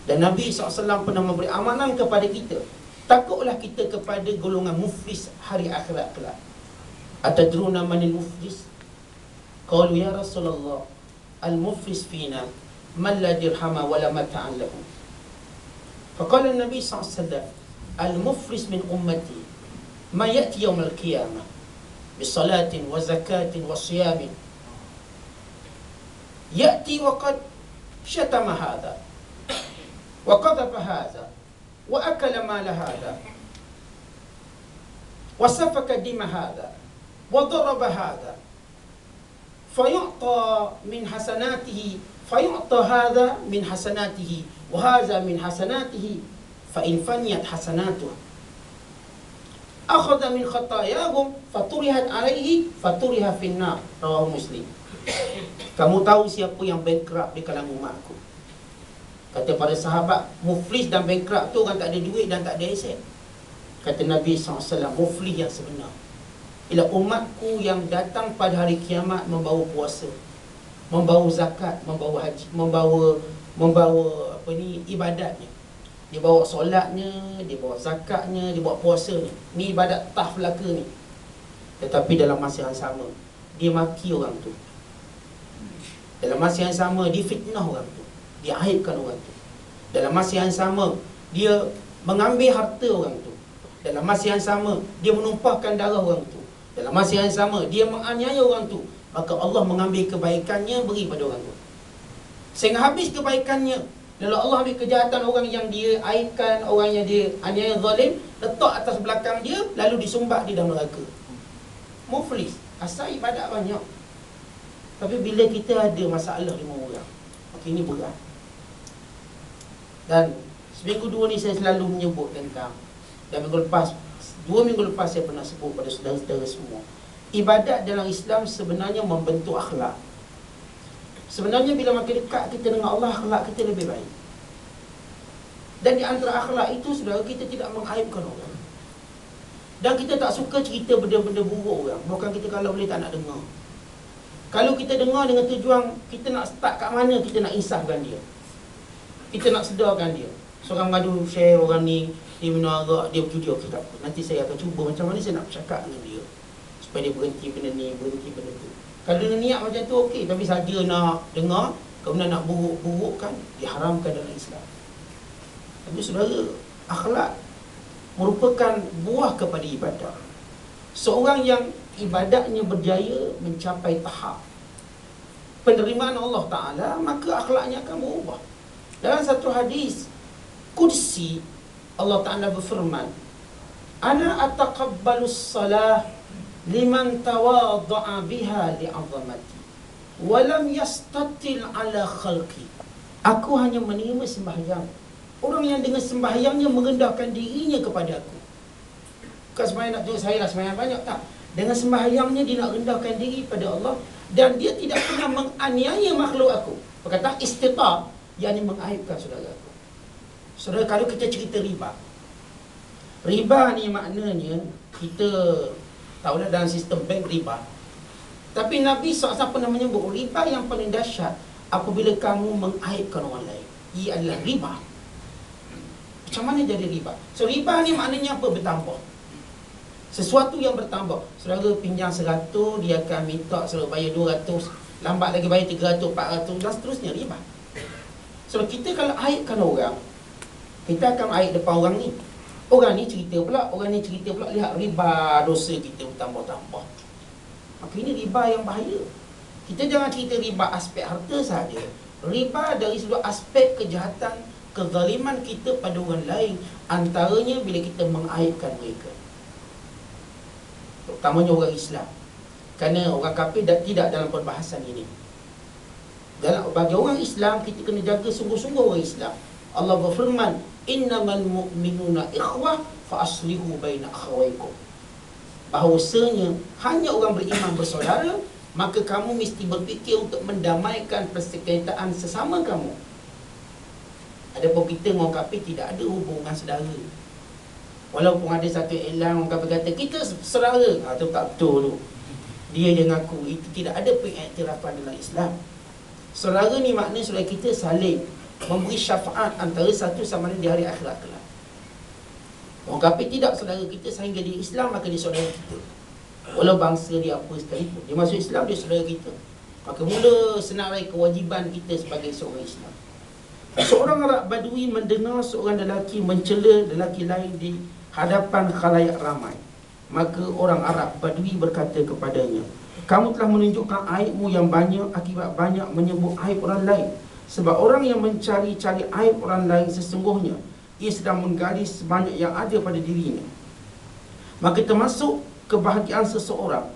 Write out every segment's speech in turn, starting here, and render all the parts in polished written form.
Dan Nabi SAW pernah memberi amanan kepada kita, takutlah kita kepada golongan muflis hari akhirat kelak. Atadruna manil muflis? Qalu ya Rasulullah, al-muflis fina man la dirhama wala mata'an lahu. Faqala Nabi SAW, al-muflis min ummati ma ya'ti yawm al-qiyamah bisalatin wa zakatin wa siyamin ya'ti wa qad syatama hadha wa qadhafa hadha wa akala mala hadha wa safaka dima hadha wa daraba hadha fayu'ta min hasanatihi fayu'ta hadha min hasanatihi wa hadha min hasanatihi fa in faniyat hasanatuhu akhadha min khatayahum faturihat alaihi faturiha finnar. Rawahu Muslim. Kamu tahu siapa yang bankrupt di kalangan umatku? Kata para sahabat, muflis dan bankrupt tu orang tak ada duit dan tak ada aset. Kata Nabi SAW, muflis yang sebenar ialah umatku yang datang pada hari kiamat membawa puasa, membawa zakat, membawa haji, membawa ibadatnya. Dia bawa solatnya, dia bawa zakatnya, dia bawa puasanya. Ni ibadat tahflaka ni. Tetapi dalam masa yang sama, dia maki orang tu. Dalam masa yang sama, dia fitnah orang tu, dia aibkan orang tu. Dalam masa yang sama, dia mengambil harta orang tu. Dalam masa yang sama, dia menumpahkan darah orang tu. Dalam masa yang sama, dia menganiaya orang tu. Maka Allah mengambil kebaikannya, beri pada orang tu. Sehingga habis kebaikannya, lalu Allah ambil kejahatan orang yang dia aibkan, orang yang dia aniaya zalim, letak atas belakang dia, lalu disumbat di dalam neraka. Muflis, asal ibadat banyak, tapi bila kita ada masalah 5 orang, maka ini berat. Dan seminggu 2 ni saya selalu menyebut tentang, dan minggu lepas, 2 minggu lepas saya pernah sebut pada saudara-saudara semua, ibadat dalam Islam sebenarnya membentuk akhlak. Sebenarnya bila makin dekat kita dengan Allah, akhlak kita lebih baik. Dan di antara akhlak itu, saudara, kita tidak mengaibkan orang. Dan kita tak suka cerita benda-benda buruk orang. Bukan kita kalau boleh tak nak dengar. Kalau kita dengar dengan tujuan kita nak start kat mana, kita nak insafkan dia, kita nak sedarkan dia. Seorang mengadu, share orang ni, dia minum arak, dia berjudi, okey tak apa, nanti saya akan cuba macam mana saya nak bercakap dengan dia supaya dia berhenti benda ni, berhenti benda tu. Kalau dengan niat macam tu okey, tapi saja nak dengar, kemudian nak buruk-burukkan, diharamkan dalam Islam. Tapi saudara, akhlak merupakan buah kepada ibadah. Seorang yang ibadatnya berjaya mencapai tahap penerimaan Allah Ta'ala, maka akhlaknya akan berubah. Dalam satu hadis Qudsi, Allah Ta'ala berfirman, Ana ataqabbalus salah liman tawadha'a biha li'azamati walam yastatil ala khalqi. Aku hanya menerima sembahyang orang yang dengan sembahyangnya merendahkan dirinya kepada aku. Bukan sembahyang nak tengok saya lah sembahyang banyak, tak. Dengan sembahyangnya dia nak rendahkan diri pada Allah, dan dia tidak pernah menganiaya makhluk aku. Perkataan istita, yakni mengaibkan saudara aku. Saudara, kalau kita cerita riba, riba ni maknanya kita tahulah dalam sistem bank riba. Tapi Nabi SAW pernah menyebut riba yang paling dahsyat apabila kamu mengaibkan orang lain. Ia adalah riba. Macam mana jadi riba? So riba ni maknanya apa? Bertambah. Sesuatu yang bertambah. Saudara pinjam 100, dia akan minta saudara bayar 200, lambat lagi bayar 300, 400 dan seterusnya, riba. So kita kalau aibkan orang, kita akan aib depan orang ni. Orang ni cerita pula, orang ni cerita pula, lihat riba, dosa kita bertambah-tambah. Maka ini riba yang bahaya. Kita jangan cerita riba aspek harta saja. Riba dari sudut aspek kejahatan, kezaliman kita pada orang lain, antaranya bila kita mengaibkan mereka, terutamanya orang Islam. Kerana orang kafir tidak dalam perbahasan ini. Bagi orang Islam, kita kena jaga sungguh-sungguh orang Islam. Allah berfirman, innamal mu'minuna ikhwah fa aslihu baina akhawaykum. Bahawasanya hanya orang beriman bersaudara, maka kamu mesti berfikir untuk mendamaikan persekitaran sesama kamu. Adapun kita dengan orang kafir tidak ada hubungan saudara. Walaupun ada satu iklan orang kafir kata kita saudara, itu tak betul tu. Dia ngaku, itu tidak ada pengiktirafan dalam Islam. Saudara ni maknanya saudara kita saling memberi syafaat antara satu sama lain di hari akhirat kelak. Orang kafir tidak saudara kita sehingga dia Islam, maka dia saudara kita. Walau bangsa dia apa sekalipun, dia masuk Islam, dia saudara kita. Maka mula senarai kewajiban kita sebagai seorang Islam. Seorang Arab Badui mendengar seorang lelaki mencela lelaki lain di hadapan khalayak ramai. Maka orang Arab Badui berkata kepadanya, kamu telah menunjukkan aibmu yang banyak akibat banyak menyebut aib orang lain. Sebab orang yang mencari-cari aib orang lain sesungguhnya ia sedang menggali sebanyak yang ada pada dirinya. Maka termasuk kebahagiaan seseorang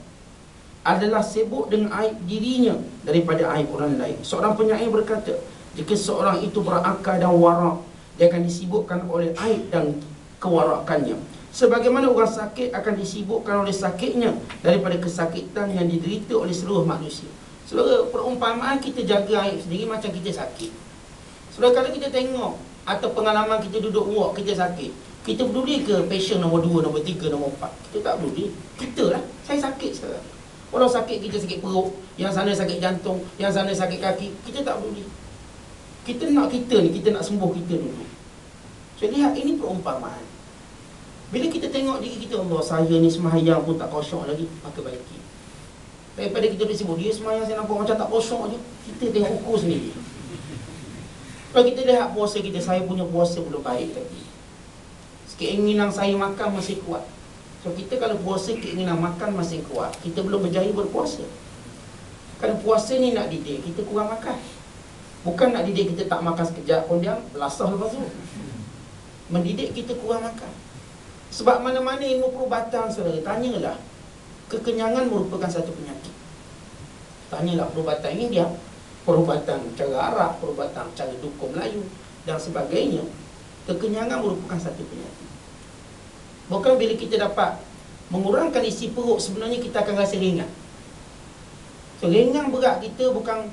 adalah sibuk dengan aib dirinya daripada aib orang lain. Seorang penyair berkata, jika seorang itu berakal dan warak, dia akan disibukkan oleh aib dan kewarakannya. Sebagaimana orang sakit akan disibukkan oleh sakitnya daripada kesakitan yang diderita oleh seluruh manusia. Saudara, perumpamaan kita jaga aib sendiri macam kita sakit. Saudara, kalau kita tengok atau pengalaman kita duduk ward, kita sakit, kita peduli ke patient nombor 2, nombor 3, nombor 4? Kita tak peduli. Kita lah, saya sakit sekarang. Orang sakit, kita sakit perut, yang sana sakit jantung, yang sana sakit kaki, kita tak peduli. Kita nak kita ni, kita nak sembuh kita dulu. So lihat, ini perumpamaan. Bila kita tengok diri kita, Allah, saya ni sembahyang pun tak kosong lagi, maka baiki. Daripada kita duduk sibuk, dia sembahyang saya nampak macam tak kosong je, kita tengok ukur sendiri. Kalau kita lihat puasa kita, saya punya puasa belum baik lagi. Keinginan saya makan masih kuat. So kita kalau puasa, keinginan makan masih kuat, kita belum berjaya berpuasa. Kalau puasa ni nak didik, kita kurang makan. Bukan nak didik kita tak makan sekejap pun dia belasah lepas tu. Mendidik kita kurang makan. Sebab mana-mana ilmu perubatan, saudara, tanyalah. Kekenyangan merupakan satu penyakit. Tanyalah perubatan India, perubatan cara Arab, perubatan cara dukun Melayu dan sebagainya. Kekenyangan merupakan satu penyakit. Bukan bila kita dapat mengurangkan isi perut, sebenarnya kita akan rasa ringan. So ringan berat kita bukan,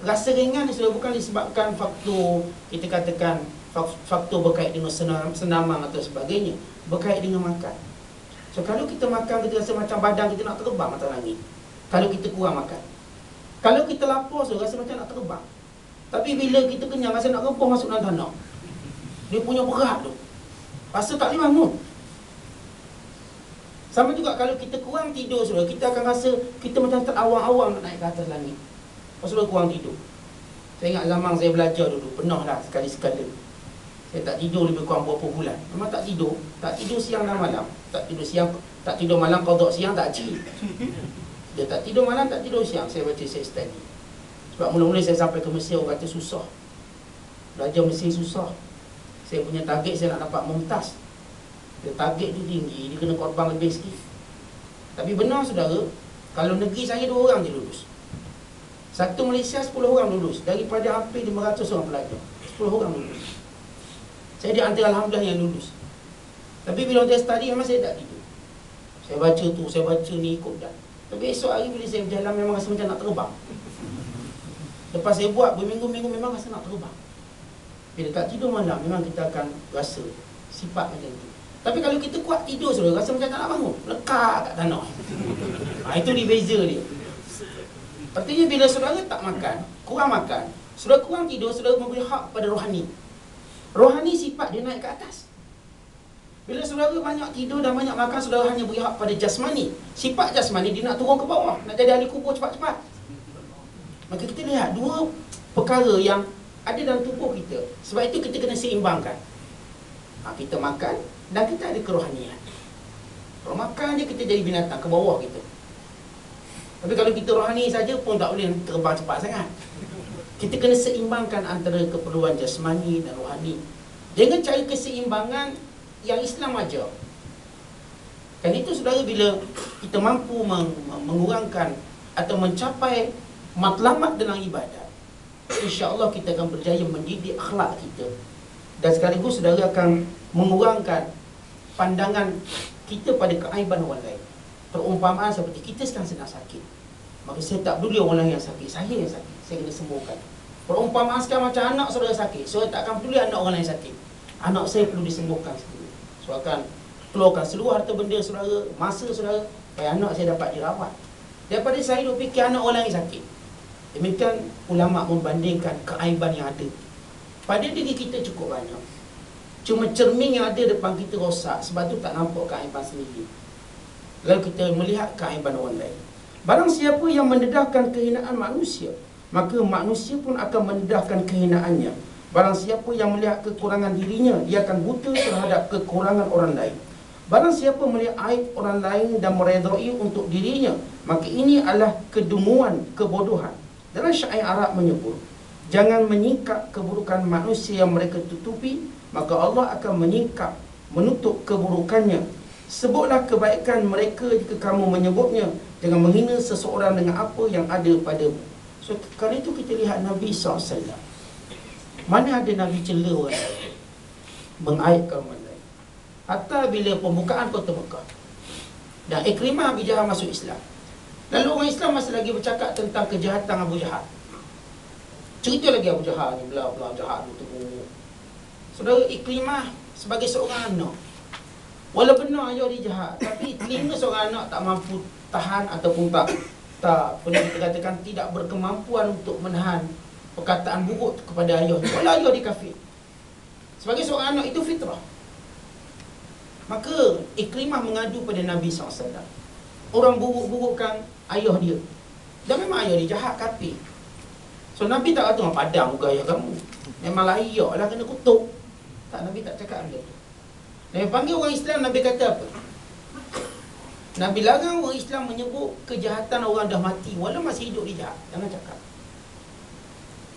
rasa ringan ni sudah bukan disebabkan faktor, kita katakan faktor berkait dengan senamang atau sebagainya, berkait dengan makan. So kalau kita makan, kita rasa macam badan kita nak terbang atas langit. Kalau kita kurang makan. Kalau kita lapar, so rasa macam nak terbang. Tapi bila kita kenyang, rasa nak rebah masuk dalam tanah. Dia punya berat tu, rasa tak boleh bangun. Sama juga kalau kita kurang tidur, saudara, kita akan rasa kita macam terawang-awang nak naik ke atas langit. Pasal kurang tidur. Saya ingat zaman saya belajar dulu, pernah lah sekali-sekala saya tak tidur lebih kurang berapa bulan. Memang tak tidur. Tak tidur siang dan malam. Tak tidur siang, tak tidur malam, qada siang tak cik. Dia tak tidur malam, tak tidur siang. Saya baca, saya study. Sebab mula-mula saya sampai ke Mesir, orang kata susah. Belajar Mesir susah. Saya punya target, saya nak dapat mumtaz. Dia target tu tinggi, dia kena korban lebih sikit. Tapi benar saudara, kalau negeri saya 2 orang je lulus. Satu Malaysia 10 orang lulus. Daripada hampir 500 orang pelajar, 10 orang lulus. Saya di antara alhamdulillah yang lulus. Tapi bila saya study, memang saya tak tidur. Saya baca tu, saya baca ni, ikut dah. Tapi esok hari bila saya berjalan, memang rasa macam nak terbang. Lepas saya buat berminggu-minggu, memang rasa nak terbang. Bila tak tidur malam, memang kita akan rasa sifat macam tu. Tapi kalau kita kuat tidur, saudara, rasa macam tak nak bangun, lekat kat tanah. Itu di beza dia. Artinya bila saudara tak makan, kurang makan, saudara kurang tidur, saudara memberi hak pada rohani. Rohani sifat dia naik ke atas. Bila saudara banyak tidur dan banyak makan, saudara hanya beri hak pada jasmani. Sifat jasmani dia nak turun ke bawah, nak jadi ahli kubur cepat-cepat. Maka kita lihat 2 perkara yang ada dalam tubuh kita. Sebab itu kita kena seimbangkan. Kita makan dan kita ada kerohanian. Kalau makan je kita jadi binatang ke bawah kita. Tapi kalau kita rohani saja pun tak boleh terbang cepat sangat. Kita kena seimbangkan antara keperluan jasmani dan rohani dengan cara keseimbangan yang Islam ajar. Kan itu saudara, bila kita mampu mengurangkan atau mencapai matlamat dalam ibadat, insya-Allah kita akan berjaya mendidik akhlak kita. Dan sekaligus saudara akan mengurangkan pandangan kita pada keaiban orang lain. Perumpamaan seperti kita sekarang sedang sakit, maka saya tak peduli orang lain yang sakit, saya yang sakit, saya kena sembuhkan. Perumpamaan sekarang macam anak saudara sakit, saya tak akan peduli anak orang lain sakit, anak saya perlu disembuhkan sendiri. So akan keluarkan seluruh harta benda saudara, masa saudara, supaya anak saya dapat dirawat, daripada saya duk fikir anak orang lain sakit. Demikian ulama membandingkan keaiban yang ada. pada diri kita cukup banyak. Cuma cermin yang ada depan kita rosak, sebab tu tak nampak keaiban sendiri. Lalu kita melihat keaiban orang lain. Barang siapa yang mendedahkan kehinaan manusia, maka manusia pun akan mendedahkan kehinaannya. Barang siapa yang melihat kekurangan dirinya, dia akan buta terhadap kekurangan orang lain. Barang siapa melihat aib orang lain dan meredai untuk dirinya, maka ini adalah kedunguan, kebodohan. Dalam syair Arab menyebut, jangan menyingkap keburukan manusia yang mereka tutupi, maka Allah akan menyingkap, menutup keburukannya. Sebutlah kebaikan mereka jika kamu menyebutnya. Jangan menghina seseorang dengan apa yang ada padamu. So, kali itu kita lihat Nabi SAW. Mana ada Nabi cela orang lain, mengaibkan orang lain. Hatta bila pembukaan kota Mekah dan Ikrimah Abi Jahal masuk Islam, lalu orang Islam masih lagi bercakap tentang kejahatan Abu Jahal. Cerita lagi Abu Jahal ni, bla-bla jahat tu. Saudara, Ikrimah sebagai seorang anak, walau benar ayah dia jahat, tapi telinga seorang anak tak mampu tahan ataupun tak pernah dikatakan tidak berkemampuan untuk menahan perkataan buruk kepada ayah. Walau ayah dia kafir, sebagai seorang anak itu fitrah. Maka Ikrimah mengadu pada Nabi SAW. Orang buruk-burukkan ayah dia, dan memang ayah dia jahat, kafir. So Nabi tak kata padam muka ayah kamu, memang layak lah kena kutuk. Tak, Nabi tak cakap macam tu. Nabi panggil orang Islam, Nabi kata apa? Nabi larang orang Islam menyebut kejahatan orang dah mati walau masih hidup dia jahat. Jangan cakap.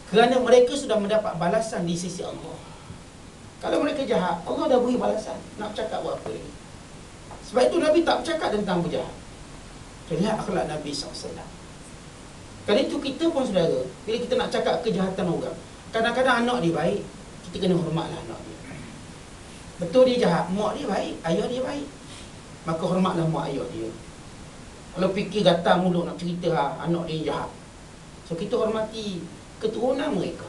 Kerana mereka sudah mendapat balasan di sisi Allah. Kalau mereka jahat, Allah dah beri balasan. Nak cakap buat apa lagi? Sebab itu Nabi tak bercakap tentang berjahat. So, lihat akhlak Nabi SAW. Kali itu kita pun saudara, bila kita nak cakap kejahatan orang, kadang-kadang anak dia baik, kita kena hormatlah anak dia. Betul dia jahat, mak dia baik, ayah dia baik, maka hormatlah mak ayah dia. Kalau fikir gatal mulut nak cerita anak dia jahat, so kita hormati keturunan mereka.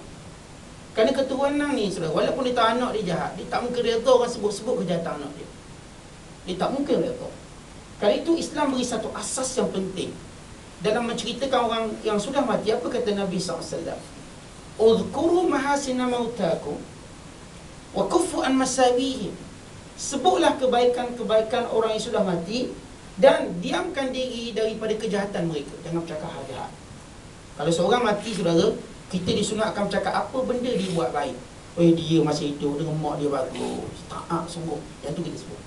Kerana keturunan ni saudara, walaupun dia tahu anak dia jahat, dia tak mungkin redha orang sebut-sebut kejahatan anak dia. Dia tak mungkin redha. Kali itu Islam beri satu asas yang penting dalam menceritakan orang yang sudah mati. Apa kata Nabi SAW? Uzkuru mahasina mautakum wa kufu an masawihim. Sebutlah kebaikan-kebaikan orang yang sudah mati dan diamkan diri daripada kejahatan mereka. Jangan bercakap hal jahat. Kalau seorang mati saudara, kita disunatkan bercakap apa benda dia buat baik. Oh, dia masih hidup dengan mak dia bagus, taat sungguh. Yang tu kita sebut.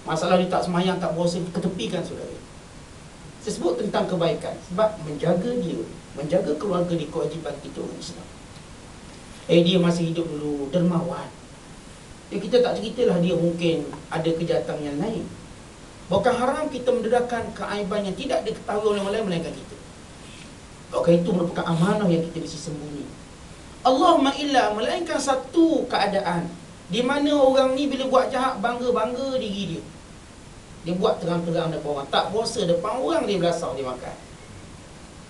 Masalah dia tak semayang, tak puasa, ketepikan saudara. Saya sebut tentang kebaikan sebab menjaga dia, menjaga keluarga dia, kewajiban kita orang Islam. Dia masih hidup dulu, dermawan. Kita tak ceritalah dia mungkin ada kejahatan yang lain. Bukan haram kita mendedahkan keaiban yang tidak diketahui oleh orang lain melainkan kita. Bukan itu merupakan amanah yang kita mesti sembunyi. Allahumma illa, melainkan satu keadaan di mana orang ni bila buat jahat bangga-bangga diri dia. Dia buat terang-terang depan orang, tak puasa depan orang, dia belasah, dia makan.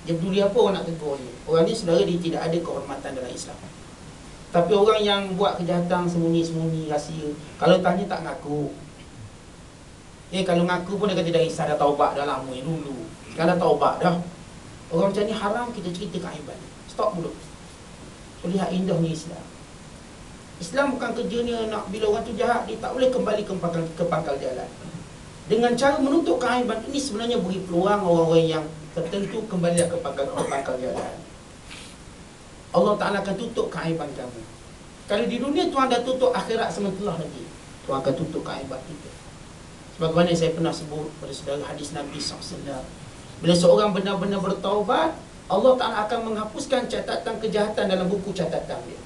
Dia peduli apa orang nak tegur dia. Orang ni saudara, dia tidak ada kehormatan dalam Islam. Tapi orang yang buat kejahatan sembunyi-sembunyi, rahsia, kalau tanya tak ngaku. Kalau ngaku pun dia kata dah isah, dah taubat dah lama dulu. Sekarang dah taubat dah. Orang macam ni haram kita cerita keaiban. Stop mulut. So, lihat indahnya Islam. Islam bukan kerjanya nak bila orang tu jahat, dia tak boleh kembali ke pangkal jalan. Dengan cara menutup keaiban ini sebenarnya beri peluang orang-orang yang tertentu kembali ke pangkal jalan. Allah Ta'ala akan tutup keaiban kamu. Kalau di dunia Tuhan dah tutup, akhirat sementara lagi Tuhan akan tutup keaiban kita. Sebagaimana saya pernah sebut pada saudara hadis Nabi SAW, bila seorang benar-benar bertaubat, Allah Ta'ala akan menghapuskan catatan kejahatan dalam buku catatan dia.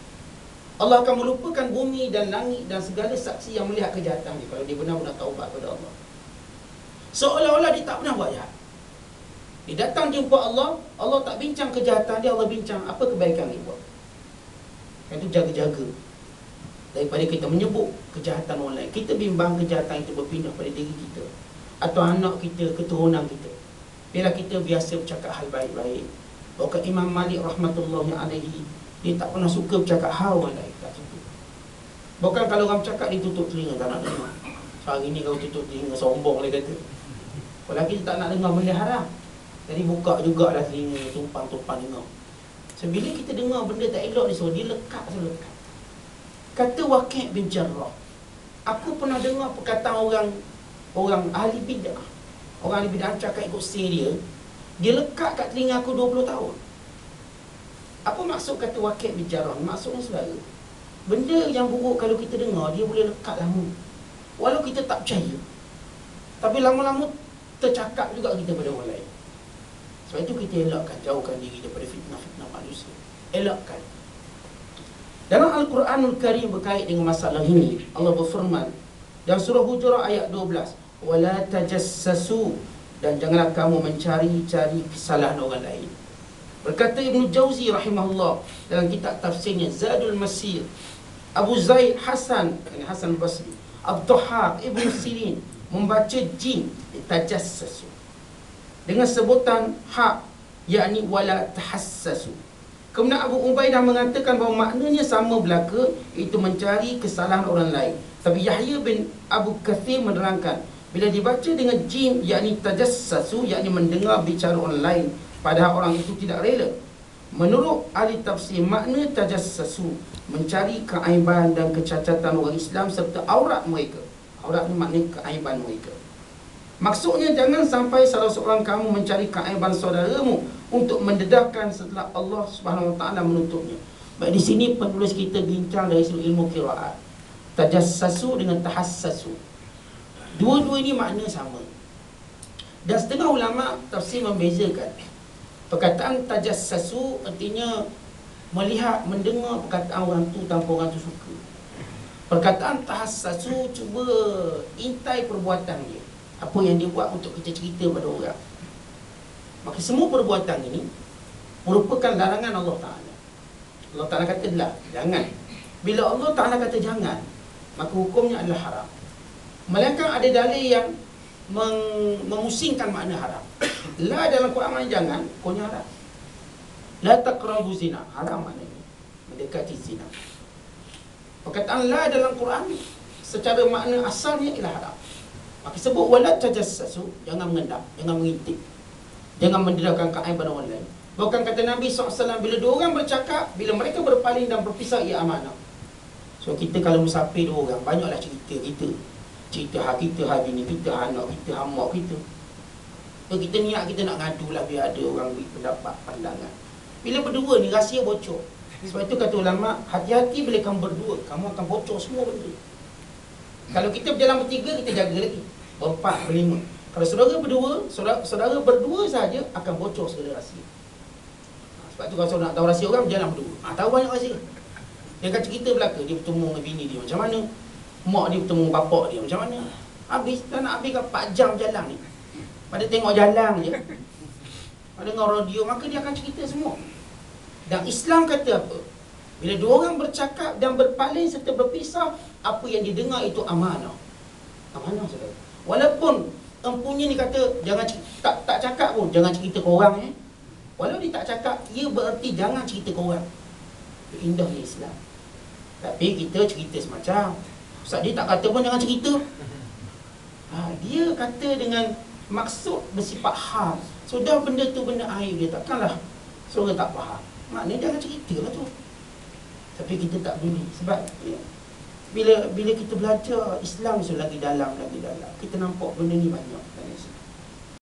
Allah akan melupakan bumi dan langit dan segala saksi yang melihat kejahatan dia kalau dia benar-benar taubat kepada Allah. Seolah-olah dia tak pernah buat jahat. Dia datang jumpa Allah, Allah tak bincang kejahatan dia, Allah bincang apa kebaikan dia buat. Itu jaga-jaga daripada kita menyebut kejahatan orang lain. Kita bimbang kejahatan itu berpindah pada diri kita atau anak kita, keturunan kita. Bila kita biasa bercakap hal baik-baik. Bahkan Imam Malik rahmatullahi alaihi, dia tak pernah suka bercakap hal orang lain, tak suka. Bahkan kalau orang bercakap, dia tutup telinga, tak nak dengar. Hari ni kau tutup telinga, sombong dia kata. Kalau kita tak nak dengar benda haram, jadi buka jugalah telinga, tumpang-tumpang dengar. So bila kita dengar benda tak elok ni, so dia lekat selekat. Kata Waqi' bin Jarrah, aku pernah dengar perkataan orang ahli bidah. Orang ahli bidah cakap ikut siri dia lekat kat telinga aku 20 tahun. Apa maksud kata Waqi' bin Jarrah? Maksudnya saudara, benda yang buruk kalau kita dengar, dia boleh lekat lama. Walau kita tak percaya, tapi lama-lama tercakap juga kita pada orang lain. Sebab itu kita elakkan, jauhkan diri daripada fitnah-fitnah manusia. Elakkan. Dalam Al-Quranul Karim berkait dengan masalah ini, Allah berfirman dalam surah Hujurat ayat 12, wala tajassasu, dan janganlah kamu mencari-cari kesalahan orang lain. Berkata Ibn Jauzi rahimahullah dalam kitab tafsirnya Zadul Masir, Abu Zaid Hasan Basri, Abduhaq, Ibn Sirin membaca jim tajassasu dengan sebutan hak, yakni wala tahassasu. Kemudian Abu Ubaidah mengatakan bahawa maknanya sama belaka, iaitu mencari kesalahan orang lain. Tapi Yahya bin Abu Kathir menerangkan, bila dibaca dengan jim, yakni tajassasu, yakni mendengar bicara orang lain padahal orang itu tidak rela. Menurut ahli tafsir, makna tajassasu mencari keaiban dan kecacatan orang Islam serta aurat mereka. Aurat ni maknanya keaiban mereka. Maksudnya jangan sampai salah seorang kamu mencari keaiban saudaramu untuk mendedahkan setelah Allah Subhanahu Wa Taala menutupnya. Baik, di sini penulis kita bincang dari sudut ilmu qiraat. Tajassasu dengan tahassasu, dua-dua ini makna sama. Dan setengah ulama tafsir membezakan. Perkataan tajassasu artinya melihat, mendengar perkataan orang tu tanpa orang tu suka. Perkataan tahassasu cuba intai perbuatan dia, apa yang dia buat untuk kita cerita pada orang. Maka semua perbuatan ini merupakan larangan Allah Ta'ala. Allah Ta'ala kata lah, jangan. Bila Allah Ta'ala kata jangan, maka hukumnya adalah haram. Melainkan ada dalil yang memusingkan makna haram. La dalam Quran makna jangan, hukumnya haram. La taqrabu zina, haram maknanya mendekati zina. Perkataan la dalam Quran secara makna asalnya ialah haram. Maka sebut wala tajassasu, jangan mengendap, jangan mengintip, jangan mendedahkan keaiban orang lain. Bahkan kata Nabi SAW, bila dua orang bercakap, bila mereka berpaling dan berpisah, ia amanah. So kita kalau musafir dua orang, banyaklah cerita kita. Cerita hak kita, hak bini kita, anak kita, hak mak kita. So kita niat kita nak ngadu lah biar ada orang beri pendapat, pandangan. Bila berdua ni rahsia bocor. Sebab itu kata ulama, hati-hati bila kamu berdua, kamu akan bocor semua benda. Kalau kita berjalan bertiga, kita jaga lagi. Berempat, berlima. Kalau saudara berdua, saudara berdua saja akan bocor segala rahsia. Sebab tu kalau saudara nak tahu rahsia orang, berjalan berdua. Tahu banyak rahsia. Dia akan cerita belaka, dia bertemu dengan bini dia macam mana, mak dia bertemu dengan bapak dia macam mana. Habis, dah nak habis 4 jam jalan ni. Pada tengok jalan je, pada dengar radio, maka dia akan cerita semua. Dan Islam kata apa? Bila dua orang bercakap dan berpaling serta berpisah, apa yang didengar itu amanah. Amanah, saudara. Walaupun empunya ni kata jangan tak cakap pun, jangan cerita ke orang. Walau dia tak cakap, ia bererti jangan cerita ke orang. Itu indahnya Islam. Tapi kita cerita semacam, Ustaz dia tak kata pun jangan cerita. Dia kata dengan maksud bersifat hal. Sudah benda tu benda aib dia, takkanlah seorang tak faham. Maknanya jangan cerita lah tu. Tapi kita tak boleh. Sebab bila kita belajar Islam, so lagi dalam, kita nampak benda ni banyak.